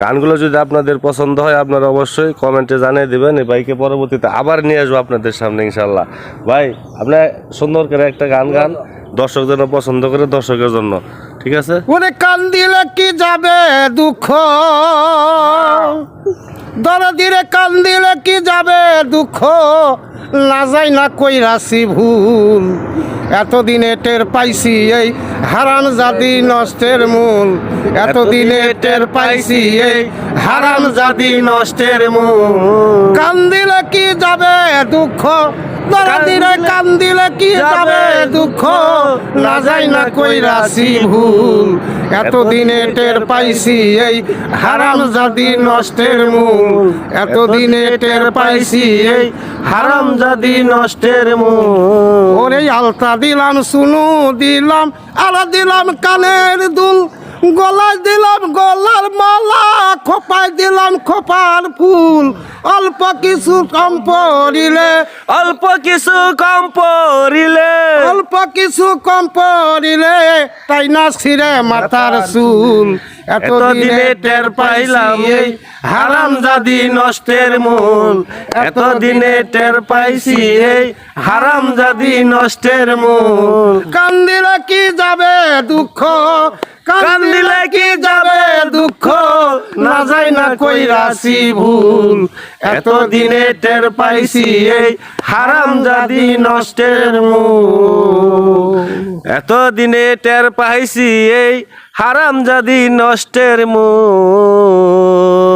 গানগুলো যদি আপনাদের পছন্দ হয় আপনারা অবশ্যই কমেন্টে জানিয়ে দিবেন। এই ভাইকে পরবর্তীতে আবার নিয়ে আসবো আপনাদের সামনে ইনশাল্লাহ। ভাই আপনি সুন্দর করে একটা গান গান, দর্শক যেন পছন্দ করে, দর্শকের জন্য, ঠিক আছে? ওরে কান দিলে কি যাবে দুঃখ, দরদিরে কান দিলে কি যাবে দুঃখ, না যাই না কইরাছি ভুল, এতদিনে টের পাইছি এই হারামজাদি নষ্টের মূল, এতদিনে টের পাইছি এই হারামজাদি নষ্টের মূল। কান দিলে কি যাবে দুঃখ, দরদিরে কান দিলে কি যাবে দুঃখ, না যাই না কইরাছি ভুল, এতদিনে টের পাইছি এই হারামজাদি নষ্টের মূল, এতদিনে টের পাইছি এই হারামজাদি নষ্টের মূল। ওরে আলতা দিলাম সুনু দিলাম, আলা দিলাম কানের দুল, গলায় দিলাম গলার মালা, খোপায় দিলাম খোপার ফুল, অল্প কিছু কম পড়িলে, অল্প কিছু কম পড়িলে, অল্প কিছু কম পড়িলে, তাই না ছিঁড়ে মাথার চুল, এতদিনে টের পাইলাম এই হারামজাদি নষ্টের মূল, এতদিনে টের পাইছি এই হারামজাদি নষ্টের মূল। কান দিলে কি যাবে দুঃখ, কান দিলে কি যাবে দুঃখ, না যাই না কইরাছি ভুল, এতদিনে টের পাইছি এই হারামজাদি নষ্টের মূল, এতদিনে টের পাইছি এই হারামজাদি নষ্টের মূল।